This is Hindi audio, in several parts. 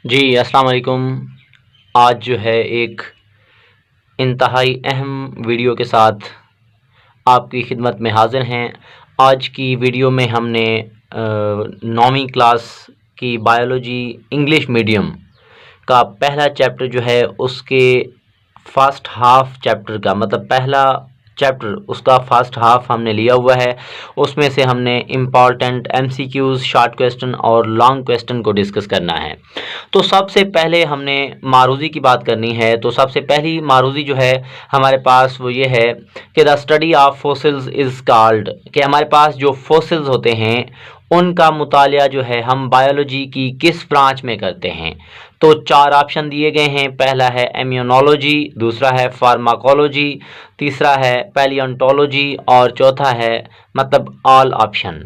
जी, अस्सलाम वालेकुम। आज जो है एक इंतहाई अहम वीडियो के साथ आपकी खिदमत में हाज़िर हैं। आज की वीडियो में हमने 9वीं क्लास की बायोलॉजी इंग्लिश मीडियम का पहला चैप्टर जो है उसके फर्स्ट हाफ चैप्टर का मतलब पहला चैप्टर उसका फर्स्ट हाफ हमने लिया हुआ है। उसमें से हमने इम्पॉर्टेंट एमसीक्यूज़, शॉर्ट क्वेश्चन और लॉन्ग क्वेश्चन को डिस्कस करना है। तो सबसे पहले हमने मारूज़ी की बात करनी है। तो सबसे पहली मारूज़ी जो है हमारे पास वो ये है कि the study of fossils is called, कि हमारे पास जो फॉसिल्स होते हैं उनका मुतालिया जो है हम बायोलॉजी की किस ब्रांच में करते हैं। तो 4 ऑप्शन दिए गए हैं। पहला है इम्यूनोलॉजी, दूसरा है फार्माकोलॉजी, तीसरा है पैलियोंटोलॉजी और चौथा है मतलब ऑल ऑप्शन।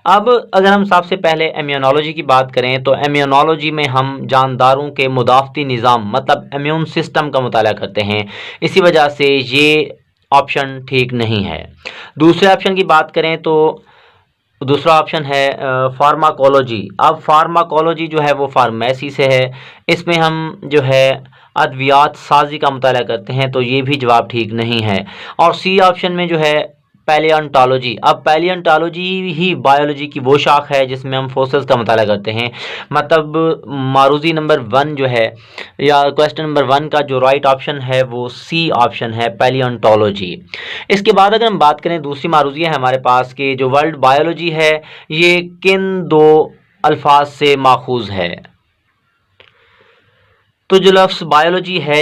अब अगर हम सबसे पहले इम्यूनोलॉजी की बात करें तो इम्यूनोलॉजी में हम जानदारों के मुदाफ़ती निज़ाम मतलब इम्यून सिस्टम का मुताला करते हैं। इसी वजह से ये ऑप्शन ठीक नहीं है। दूसरे ऑप्शन की बात करें तो दूसरा ऑप्शन है फार्माकोलॉजी। अब फार्माकोलॉजी जो है वो फार्मेसी से है। इसमें हम जो है अद्वियात साजी का मुताला करते हैं, तो ये भी जवाब ठीक नहीं है। और सी ऑप्शन में जो है पैलियोंटोलॉजी। अब पैलियोंटोलॉजी ही बायोलॉजी की वो शाख है जिसमें हम फोसिल्स का मुताला करते हैं। मतलब मारूज़ी नंबर 1 जो है या क्वेश्चन नंबर 1 का जो राइट ऑप्शन है वो सी ऑप्शन है, पैलियोंटोलॉजी। इसके बाद अगर हम बात करें दूसरी मारूज़ी है हमारे पास कि जो वर्ल्ड बायोलॉजी है ये किन 2 अल्फाज से माखूज़ है। तो जो लफ्ज़ बायोलॉजी है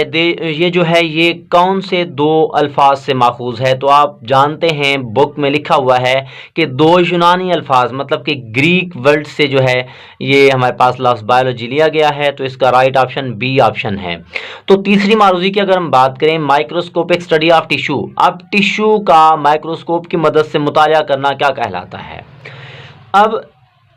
ये जो है ये कौन से 2 अल्फाज से माखूज़ है। तो आप जानते हैं बुक में लिखा हुआ है कि 2 यूनानी अल्फाज मतलब कि ग्रीक वर्ड से जो है ये हमारे पास लफ्ज़ बायोलॉजी लिया गया है। तो इसका राइट ऑप्शन बी ऑप्शन है। तो तीसरी मारूज़ी की अगर हम बात करें माइक्रोस्कोपिक स्टडी ऑफ टिश्यू। अब टिश्यू का माइक्रोस्कोप की मदद से मुतालिया करना क्या कहलाता है। अब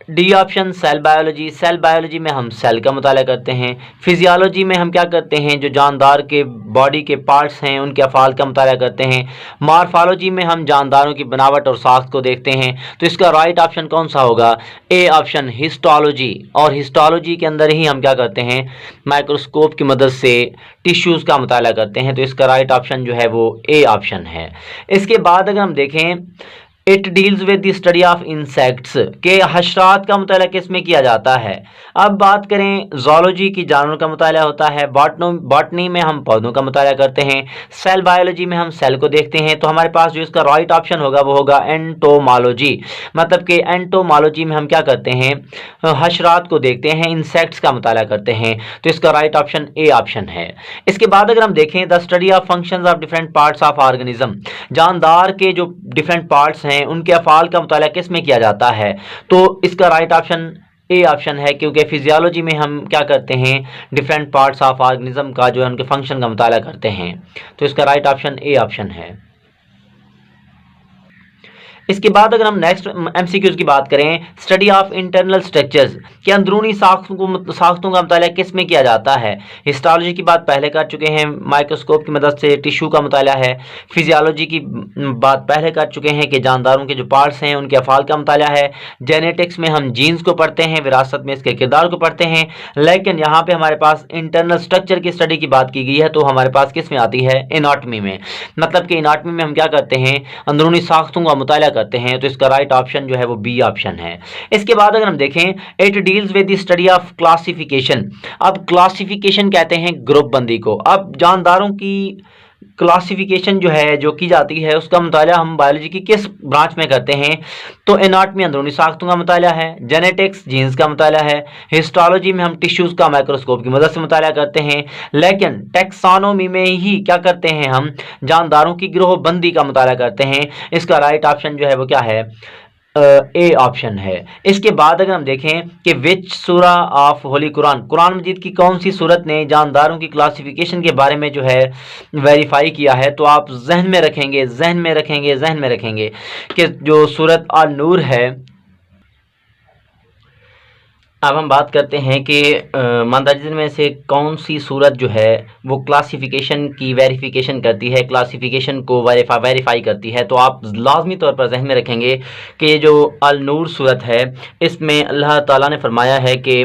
D option cell biology. Cell biology में हम सेल का मुताला करते हैं। फिजियोलॉजी में हम क्या करते हैं, जो जानदार के बॉडी के पार्ट्स हैं उनके अफ़ाल का मुताला करते हैं। मॉर्फोलॉजी में हम जानदारों की बनावट और साख्त को देखते हैं। तो इसका राइट ऑप्शन कौन सा होगा, ए ऑप्शन हिस्टोलॉजी। और हिस्टोलॉजी के अंदर ही हम क्या करते हैं, माइक्रोस्कोप की मदद से टिश्यूज़ का मुताला करते हैं। तो इसका राइट ऑप्शन जो है वो ए ऑप्शन है। इसके बाद अगर हम देखें it deals with the study of insects, के हशरात का मुताला किस में किया जाता है। अब बात करें ज़ूलॉजी की जानवरों का मुताला होता है। बॉटनी में हम पौधों का मुताला करते हैं। सेल बायोलॉजी में हम सेल को देखते हैं। तो हमारे पास जो इसका राइट ऑप्शन होगा वो होगा एंटोमोलॉजी। मतलब कि एंटोमोलॉजी में हम क्या करते हैं, हशरात को देखते हैं, इंसेक्ट्स का मुताला करते हैं। तो इसका राइट ऑप्शन ए ऑप्शन है। इसके बाद अगर हम देखें the study of functions of different parts of organism, जानदार के जो डिफरेंट पार्ट्स हैं उनके अफ़ाल का मुताला किस में किया जाता है। तो इसका राइट ऑप्शन ए ऑप्शन है, क्योंकि फिजियोलॉजी में हम क्या करते हैं, डिफरेंट पार्ट्स ऑफ ऑर्गेनिज्म का जो है उनके फंक्शन का मुताला करते हैं। तो इसका राइट ऑप्शन ए ऑप्शन है। इसके बाद अगर हम नेक्स्ट एमसीक्यूज की बात करें, स्टडी ऑफ इंटरनल स्ट्रक्चर्स, कि अंदरूनी साख्तों का मुताला किस में किया जाता है। हिस्टोलॉजी की बात पहले कर चुके हैं, माइक्रोस्कोप की मदद से टिश्यू का मुताला है। फिजियोलॉजी की बात पहले कर चुके हैं कि जानदारों के जो पार्ट्स हैं उनके अफ़ाल का मुताला है। जेनेटिक्स में हम जीन्स को पढ़ते हैं, विरासत में इसके किरदार को पढ़ते हैं। लेकिन यहाँ पे हमारे पास इंटरनल स्ट्रक्चर की स्टडी की बात की गई है, तो हमारे पास किस में आती है, एनाटमी में। मतलब कि एनाटमी में हम क्या करते हैं, अंदरूनी साख्तों का मुताला करते हैं। तो इसका राइट ऑप्शन जो है वो बी ऑप्शन है। इसके बाद अगर हम देखें it deals with the study of classification. अब क्लासिफिकेशन कहते हैं ग्रुप बंदी को। अब जानदारों की क्लासिफिकेशन जो है जो की जाती है उसका मुताला हम बायोलॉजी की किस ब्रांच में करते हैं। तो एनाटमी अंदरूनी साख्तों का मुताला है, जेनेटिक्स जीन्स का मुताला है, हिस्टोलॉजी में हम टिश्यूज़ का माइक्रोस्कोप की मदद से मुताला करते हैं। लेकिन टैक्सोनॉमी में ही क्या करते हैं, हम जानदारों की गिरोह बंदी का मुताला करते हैं। इसका राइट ऑप्शन जो है वो क्या है, ए ऑप्शन है। इसके बाद अगर हम देखें कि विच सूरा ऑफ होली कुरान, कुरान मजीद की कौन सी सूरत ने जानदारों की क्लासिफिकेशन के बारे में जो है वेरीफाई किया है। तो आप जहन में रखेंगे कि जो सूरत अल नूर है। अब हम बात करते हैं कि मंदाजिर में से कौन सी सूरत जो है वो क्लासिफिकेशन की वेरिफिकेशन करती है, क्लासिफिकेशन को वेरीफाई करती है। तो आप लाजमी तौर पर ज़हन में रखेंगे कि जो अल नूर सूरत है इसमें अल्लाह ताला ने फरमाया है कि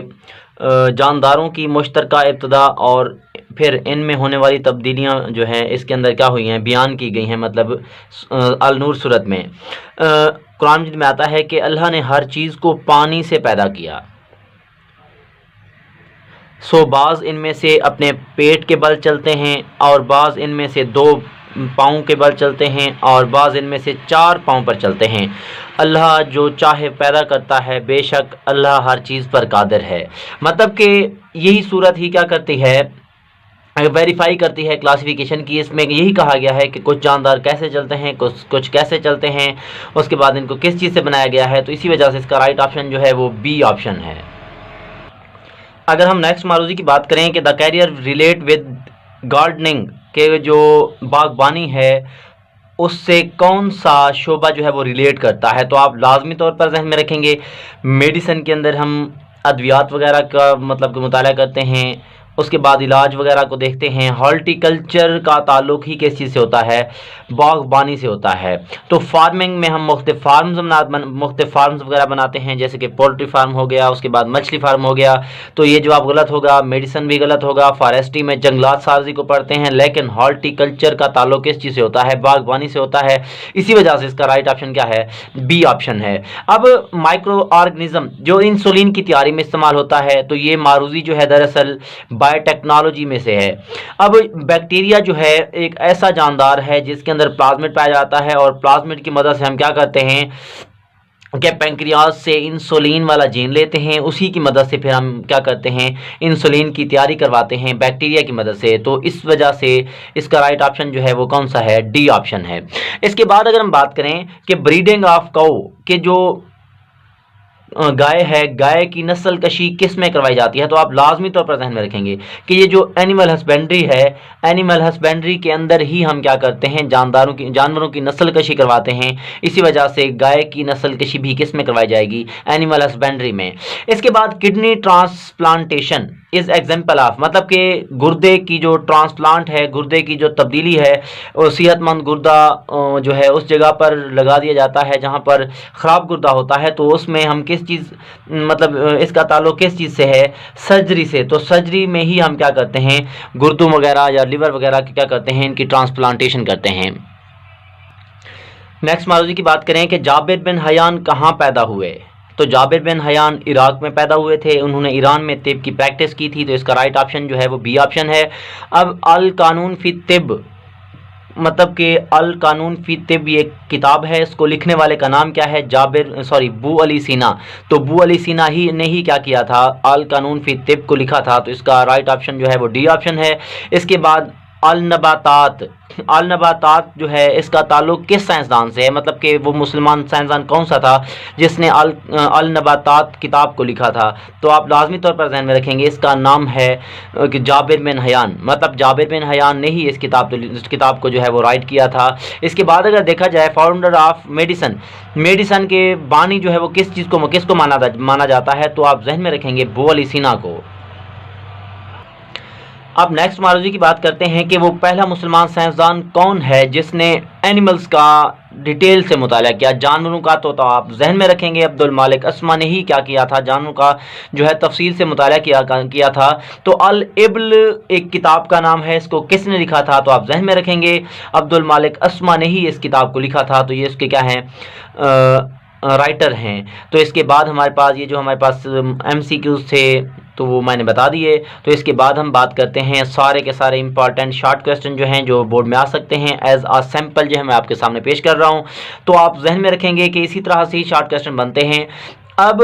जानदारों की मुश्तरका इब्तिदा और फिर इनमें होने वाली तब्दीलियाँ जो हैं इसके अंदर क्या हुई हैं बयान की गई हैं। मतलब अल नूर सूरत में कुरान मजीद में आता है कि अल्लाह ने हर चीज़ को पानी से पैदा किया। सो बाज़ इनमें से अपने पेट के बल चलते हैं और बाज़ इनमें से 2 पाँव के बल चलते हैं और बाज़ इनमें से 4 पाँव पर चलते हैं। अल्लाह जो चाहे पैदा करता है, बेशक अल्लाह हर चीज़ पर कादिर है। मतलब कि यही सूरत ही क्या करती है, वेरीफाई करती है क्लासिफिकेशन की। इसमें यही कहा गया है कि कुछ जानदार कैसे चलते हैं, कुछ कैसे चलते हैं, उसके बाद इनको किस चीज़ से बनाया गया है। तो इसी वजह से इसका राइट ऑप्शन जो है वो बी ऑप्शन है। अगर हम नेक्स्ट मारूजी की बात करें कि the career relate with gardening, के जो बागबानी है उससे कौन सा शोबा जो है वो रिलेट करता है, तो आप लाजमी तौर पर जहन में रखेंगे मेडिसन के अंदर हम अद्वियात वगैरह का मतलब मुताला करते हैं, उसके बाद इलाज वगैरह को देखते हैं। हॉर्टिकल्चर का ताल्लुक ही किस चीज़ से होता है, बागबानी से होता है। तो फार्मिंग में हम मुख्तलिफ फार्म्स वगैरह बनाते हैं, जैसे कि पोल्ट्री फार्म हो गया, उसके बाद मछली फार्म हो गया। तो ये जवाब गलत होगा, मेडिसन भी गलत होगा। फॉरेस्ट्री में जंगलात साजी को पढ़ते हैं, लेकिन हॉर्टिकल्चर का ताल्लुक किस चीज़ से होता है, बागबानी से होता है। इसी वजह से इसका राइट ऑप्शन क्या है, बी ऑप्शन है। अब माइक्रो ऑर्गेनिज्म जो इंसुलिन की तैयारी में इस्तेमाल होता है, तो ये मारूजी जो है दरअसल बायोटेक्नोलॉजी में से है। अब बैक्टीरिया जो है एक ऐसा जानदार है जिसके अंदर प्लाज्मिड पाया जाता है और प्लाज्मिड की मदद से हम क्या करते हैं कि पैंक्रियाज से इंसुलिन वाला जीन लेते हैं, उसी की मदद से फिर हम क्या करते हैं इंसुलिन की तैयारी करवाते हैं बैक्टीरिया की मदद से। तो इस वजह से इसका राइट ऑप्शन जो है वो कौन सा है, डी ऑप्शन है। इसके बाद अगर हम बात करें कि ब्रीडिंग ऑफ काऊ के जो गाय है, गाय की नस्ल कशी किस में करवाई जाती है, तो आप लाजमी तौर पर ध्यान में रखेंगे कि ये जो एनिमल हस्बेंड्री है, एनिमल हस्बेंड्री के अंदर ही हम क्या करते हैं जानवरों की नस्ल कशी करवाते हैं। इसी वजह से गाय की नस्ल कशी भी किस में करवाई जाएगी, एनिमल हस्बेंड्री में। इसके बाद kidney transplantation is example of, मतलब कि गुर्दे की जो ट्रांसप्लांट है, गुर्दे की जो तब्दीली है, और सेहतमंद गुर्दा जो है उस जगह पर लगा दिया जाता है जहां पर ख़राब गुर्दा होता है। तो उसमें हम किस चीज़ मतलब इसका ताल्लुक किस चीज़ से है, सर्जरी से। तो सर्जरी में ही हम क्या करते हैं, गुर्दों वगैरह या लिवर वगैरह की क्या करते हैं, इनकी ट्रांसप्लांटेशन करते हैं। नेक्स्ट मारूजी की बात करें कि जाबिर बिन हयान कहाँ पैदा हुए, तो जाबिर बिन हयान इराक में पैदा हुए थे। उन्होंने ईरान में तिब की प्रैक्टिस की थी। तो इसका राइट ऑप्शन जो है वो बी ऑप्शन है। अब अल कानून फी तिब, मतलब कि अल कानून फी तिब ये किताब है, इसको लिखने वाले का नाम क्या है, बू अली सीना। तो बू अली सीना ही ने ही क्या किया था, अल कानून फी तिब को लिखा था। तो इसका राइट ऑप्शन जो है वो डी ऑप्शन है। इसके बाद अल नबातात जो है इसका ताल्लुक किस साइंसदान से है, मतलब कि वो मुसलमान साइंसदान कौन सा था जिसने अल नबातात किताब को लिखा था। तो आप लाजमी तौर पर ध्यान में रखेंगे इसका नाम है कि जाबिर बिन हयान, मतलब जाबिर बिन हयान ने ही इस किताब को जो है वो राइट किया था। इसके बाद अगर देखा जाए फाउंडर ऑफ मेडिसन के बानी जो है वो किसको माना जाता है, तो आप जहन में रखेंगे बू अली सीना को। अब नेक्स्ट मारूजी की बात करते हैं कि वो पहला मुसलमान साइंसदान कौन है जिसने एनिमल्स का डिटेल से मुताला किया, जानवरों का। तो आप जहन में रखेंगे अब्दुल मालिक अस्मा ने ही क्या किया था, जानवरों का जो है तफसील से मुताला किया था। तो अल इब्ल एक किताब का नाम है, इसको किसने लिखा था, तो आप जहन में रखेंगे अब्दुल मालिक अस्मा ने ही इस किताब को लिखा था। तो ये इसके क्या हैं, राइटर हैं। तो इसके बाद हमारे पास MCQs थे तो वो मैंने बता दिए। तो इसके बाद हम बात करते हैं सारे के सारे इंपॉर्टेंट शॉर्ट क्वेश्चन जो हैं जो बोर्ड में आ सकते हैं एज आ सैम्पल जो है मैं आपके सामने पेश कर रहा हूँ। तो आप जहन में रखेंगे कि इसी तरह से ही शॉर्ट क्वेश्चन बनते हैं। अब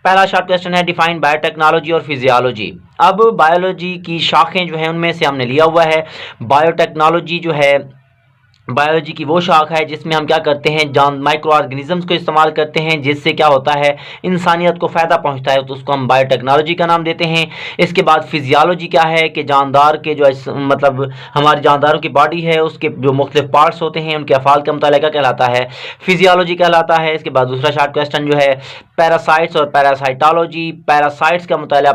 पहला शॉर्ट क्वेश्चन है डिफाइन बायोटेक्नोलॉजी और फिजियोलॉजी। अब बायोलॉजी की शाखें जो हैं उनमें से हमने लिया हुआ है बायोटेक्नोलॉजी जो है बायोलॉजी की वो शाख है जिसमें हम क्या करते हैं, माइक्रो ऑर्गेनिजम्स को इस्तेमाल करते हैं जिससे क्या होता है इंसानियत को फ़ायदा पहुंचता है, तो उसको हम बायोटेक्नोलॉजी का नाम देते हैं। इसके बाद फिजियोलॉजी क्या है कि जानदार के जो मतलब हमारे जानदारों की बॉडी है उसके जो मुख्तलिफ पार्ट्स होते हैं उनके अफ़ाल का मुताला कहलाता है, फिजियोलॉजी कहलाता है। इसके बाद दूसरा शॉर्ट क्वेश्चन जो है पैरासाइट्स और पैरासाइटोलॉजी। पैरासाइट्स का मुताला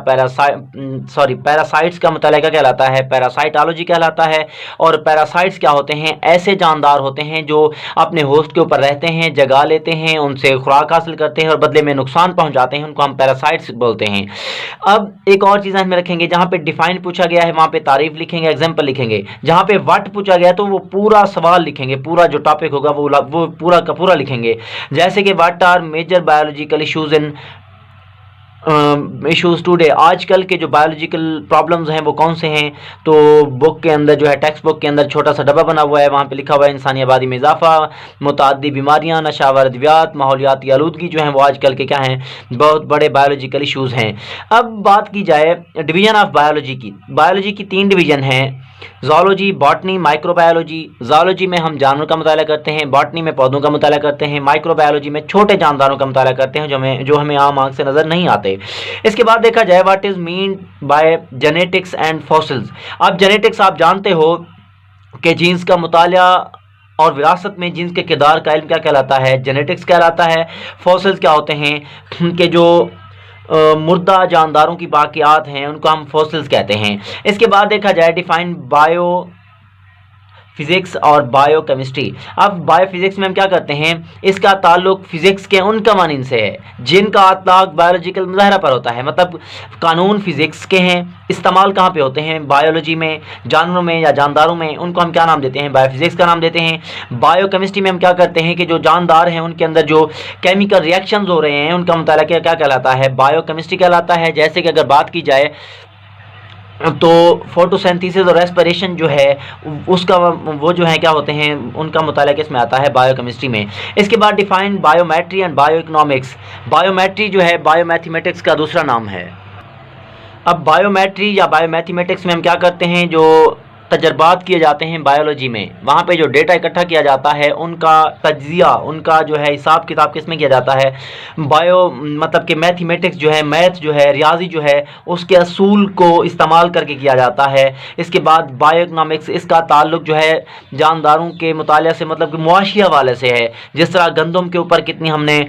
पैरासाइट्स का मुताला कहलाता है पैरासाइटोलॉजी कहलाता है। और पैरासाइट्स क्या होते हैं, ऐसे जानदार होते हैं जो अपने होस्ट के ऊपर रहते हैं, जगा लेते हैं, उनसे खुराक हासिल करते हैं और बदले में नुकसान पहुंचाते हैं, उनको हम पैरासाइट्स बोलते हैं। अब एक और चीज़ में रखेंगे, जहाँ पे डिफाइन पूछा गया है वहाँ पे तारीफ लिखेंगे, एग्जाम्पल लिखेंगे। जहाँ पे व्हाट पूछा गया तो वो पूरा सवाल लिखेंगे, पूरा जो टॉपिक होगा वो पूरा का पूरा लिखेंगे। जैसे कि what are major biological issues in issues today, आजकल के जो बायोलॉजिकल प्रॉब्लम्स हैं वो कौन से हैं। तो बुक के अंदर जो है, टेक्स्ट बुक के अंदर छोटा सा डब्बा बना हुआ है, वहाँ पे लिखा हुआ है इंसानी आबादी में इजाफा, मुताद्दी बीमारियाँ, नशावर अद्वियात, माहौलियाती आलूदगी जो है वो आजकल के क्या हैं, बहुत बड़े बायोलॉजिकल इश्यूज़ हैं। अब बात की जाए डिवीज़न ऑफ बायोलॉजी की, बायोलॉजी की 3 डिवीज़न हैं, ज़ूलॉजी, बॉटनी, माइक्रोबायोलॉजी। ज़ूलॉजी में हम जानवरों का मुताला करते हैं, बॉटनी में पौधों का मुताला करते हैं, माइक्रोबायोलॉजी में छोटे जानदारों का मुताला करते हैं जो हमें आम आँख से नज़र नहीं आते। इसके बाद देखा जाए what is mean by genetics and fossils. अब जेनेटिक्स आप जानते हो कि जीन्स का मुताला और विरासत में जीन्स के किरदार का इल्म क्या कहलाता है, जेनेटिक्स कहलाता है। फॉसिल्स क्या होते हैं कि जो मुर्दा जानदारों की बाकियात हैं उनको हम फॉसिल्स कहते हैं। इसके बाद देखा जाए डिफाइन बायो फिज़िक्स और बायोकेमिस्ट्री। अब बायोफिज़िक्स में हम क्या करते हैं, इसका ताल्लुक फिज़िक्स के उन कवानीन से है जिनका अतलाक बायोलॉजिकल मुज़ाहरा पर होता है, मतलब कानून फिज़िक्स के हैं, इस्तेमाल कहाँ पे होते हैं, बायोलॉजी में, जानवरों में या जानदारों में, उनको हम क्या नाम देते हैं, बायोफिज़िक्स का नाम देते हैं। बायोकेमिस्ट्री में हम क्या करते हैं कि जो जानदार हैं उनके अंदर जो केमिकल रिएक्शंस हो रहे हैं उनका मुताला क्या कहलाता है, बायोकेमिस्ट्री कहलाता है। जैसे कि अगर बात की जाए तो फोटोसिंथेसिस और रेस्पिरेशन जो है उसका वो जो है क्या होते हैं, उनका मुताला किसमें आता है, बायोकेमिस्ट्री में। इसके बाद डिफाइन बायोमेट्री एंड बायोइकोनॉमिक्स। बायोमेट्री जो है बायोमैथमेटिक्स का दूसरा नाम है। अब बायोमेट्री या बायोमैथमेटिक्स में हम क्या करते हैं, जो तजर्बात किए जाते हैं बायोलॉजी में, वहाँ पे जो डेटा इकट्ठा किया जाता है उनका तज्जिया, उनका जो है हिसाब किताब किसमें किया जाता है, बायो मतलब कि मैथमेटिक्स जो है, मैथ जो है, रियाजी जो है, उसके असूल को इस्तेमाल करके किया जाता है। इसके बाद बायोइकोनॉमिक्स, इसका ताल्लुक जो है जानदारों के मुताले से, मतलब कि मुआशी हवाले से है। जिस तरह गंदम के ऊपर कितनी हमने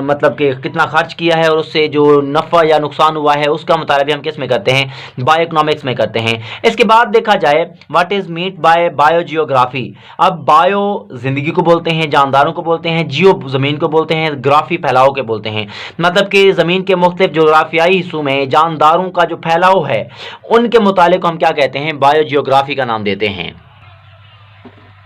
मतलब कि कितना खर्च किया है और उससे जो नफ़ा या नुकसान हुआ है उसका मुताला भी हम किस में करते हैं, बायोइकोनॉमिक्स में करते हैं। इसके बाद देखा जाए what is meet by biogeography. अब बायो जिंदगी को बोलते हैं, जानदारों को बोलते हैं, जियो जमीन को बोलते हैं, ग्राफी फैलाव के बोलते हैं, मतलब कि जमीन के मुख्तलिफ जोग्राफियाई हिस्सों में जानदारों का जो फैलाव है उनके मुताले को हम क्या कहते हैं, बायोजियोग्राफी का नाम देते हैं।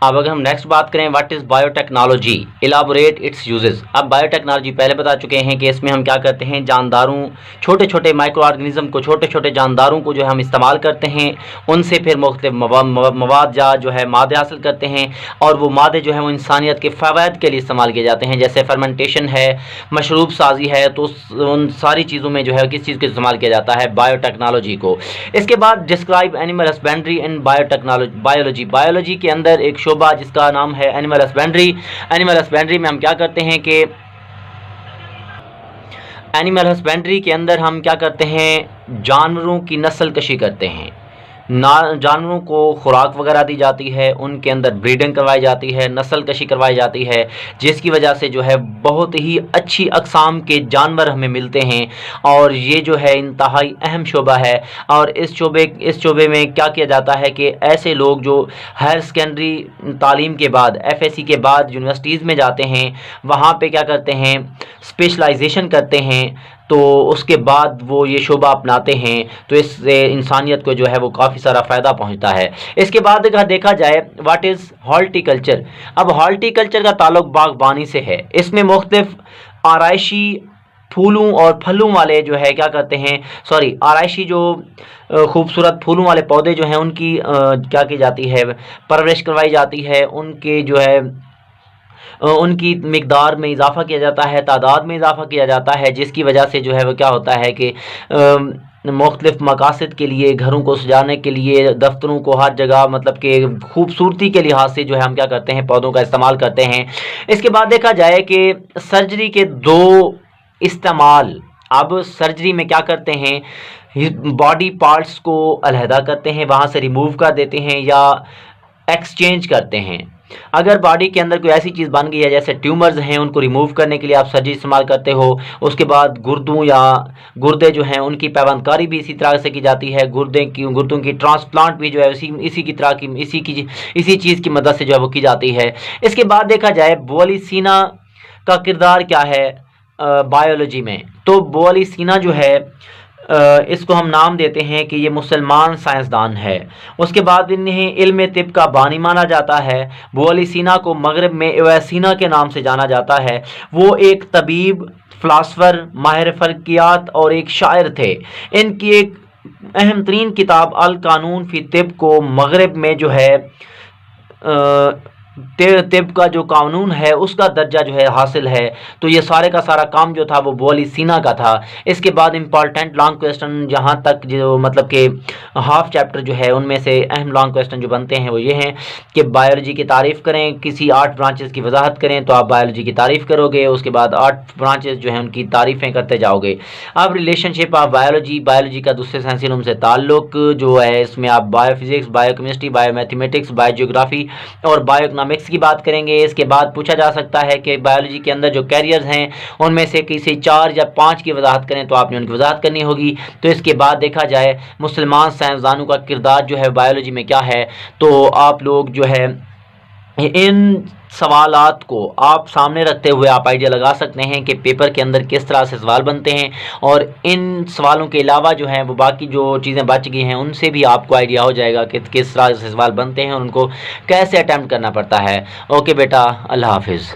अब अगर हम नेक्स्ट बात करें what is biotechnology, elaborate it's uses. अब बायोटेक्नोलॉजी पहले बता चुके हैं कि इसमें हम क्या करते हैं, जानदारों, छोटे छोटे माइक्रो ऑर्गेनिज्म को, छोटे छोटे जानदारों को जो है हम इस्तेमाल करते हैं, उनसे फिर मुख्तलिफ मवाद या जो है मादे हासिल करते हैं और वो मादे जो है वो इंसानियत के फ़वाद के लिए इस्तेमाल किए जाते हैं। जैसे फर्मेंटेशन है, मशरूब साजी है, तो उन सारी चीज़ों में जो है किस चीज़ को इस्तेमाल किया जाता है, बायोटेक्नोलॉजी को। इसके बाद describe animal husbandry in biotechnology. Biology के अंदर एक शोबा जिसका नाम है एनिमल हस्बेंड्री। एनिमल हस्बेंड्री में हम क्या करते हैं कि एनिमल हस्बेंड्री के अंदर हम क्या करते हैं, जानवरों की नस्ल कशी करते हैं, जानवरों को खुराक वगैरह दी जाती है, उनके अंदर ब्रीडिंग करवाई जाती है, नस्ल कशी करवाई जाती है, जिसकी वजह से जो है बहुत ही अच्छी अक़साम के जानवर हमें मिलते हैं और ये जो है इंतहाई अहम शोबा है। और इस शोबे में क्या किया जाता है कि ऐसे लोग जो हायर सेकेंडरी तालीम के बाद, FSC के बाद यूनिवर्सिटीज़ में जाते हैं, वहाँ पे क्या करते हैं, स्पेशलाइजेशन करते हैं, तो उसके बाद वो ये शोबा अपनाते हैं, तो इससे इंसानियत को जो है वो काफ़ी सारा फ़ायदा पहुंचता है। इसके बाद अगर देखा जाए व्हाट इज़ हॉर्टिकल्चर। अब हॉर्टिकल्चर का ताल्लुक बागबानी से है। इसमें मुख्तलिफ आराइशी फूलों और फलों वाले जो है क्या करते हैं, आराइशी जो खूबसूरत फूलों वाले पौधे जो हैं उनकी क्या की जाती है, परवरिश करवाई जाती है, उनके जो है उनकी मिकदार में इजाफ़ा किया जाता है, तादाद में इजाफ़ा किया जाता है, जिसकी वजह से जो है वो क्या होता है कि मुख्तलिफ़ मकासद के लिए, घरों को सजाने के लिए, दफ्तरों को हर जगह मतलब कि खूबसूरती के लिहाज से जो है हम क्या करते हैं, पौधों का इस्तेमाल करते हैं। इसके बाद देखा जाए कि सर्जरी के 2 इस्तेमाल। अब सर्जरी में क्या करते हैं, बॉडी पार्ट्स को अलहदा करते हैं, वहाँ से रिमूव कर देते हैं या एक्सचेंज करते हैं। अगर बॉडी के अंदर कोई ऐसी चीज़ बन गई है जैसे ट्यूमर्स हैं, उनको रिमूव करने के लिए आप सर्जरी इस्तेमाल करते हो। उसके बाद गुर्दों या गुर्दे जो हैं उनकी पैबंदकारी भी इसी तरह से की जाती है। गुर्दों की ट्रांसप्लांट भी जो है इसी की तरह की इसी चीज़ की मदद से जो है वो की जाती है। इसके बाद देखा जाए बोअली सीना का किरदार क्या है बायोलॉजी में, तो बोअली सीना जो है इसको हम नाम देते हैं कि ये मुसलमान साइंसदान है। उसके बाद इन्हें इल्म तिब का बानी माना जाता है। बोअली सीना को मगरब में एवेसिना के नाम से जाना जाता है। वो एक तबीब, फ़िलासफ़र, माहिर फ़ल्कियात और एक शायर थे। इनकी एक अहम तरीन किताब अल कानून फ़ी तिब को मगरब में जो है तिब का जो कानून है उसका दर्जा जो है हासिल है। तो ये सारे का सारा काम जो था वो बोअली सीना का था। इसके बाद इम्पॉर्टेंट लॉन्ग क्वेश्चन जहाँ तक जो मतलब कि हाफ चैप्टर जो है उनमें से अहम लॉन्ग क्वेश्चन जो बनते हैं वो ये हैं कि बायोलॉजी की तारीफ़ करें, किसी 8 ब्रांचेस की वजाहत करें तो आप बायोलॉजी की तारीफ़ करोगे। उसके बाद 8 ब्रांचेस जो हैं उनकी तारीफ़ें करते जाओगे। अब रिलेशनशिप ऑफ बायोलॉजी का दूसरे साइंसी इल्म से ताल्लुक़ जो है, इसमें आप बायोफिज़िक्स, बायोकेमिस्ट्री, बायोमैथमेटिक्स, बायोजियोग्राफी और बायोइकोनॉमिक्स की बात करेंगे। इसके बाद पूछा जा सकता है कि बायोलॉजी के अंदर जो कैरियर्स हैं उनमें से किसी 4 या 5 की वजाहत करें तो आपने उनकी वजाहत करनी होगी। तो इसके बाद देखा जाए मुसलमान साइंसदानों का किरदार जो है बायोलॉजी में क्या है, तो आप लोग जो है इन सवालात को आप सामने रखते हुए आप आइडिया लगा सकते हैं कि पेपर के अंदर किस तरह से सवाल बनते हैं। और इन सवालों के अलावा जो हैं वो बाकी जो चीज़ें बच गई हैं उनसे भी आपको आइडिया हो जाएगा कि किस तरह से सवाल बनते हैं और उनको कैसे अटैम्प्ट करना पड़ता है। ओके बेटा, अल्लाह हाफिज़।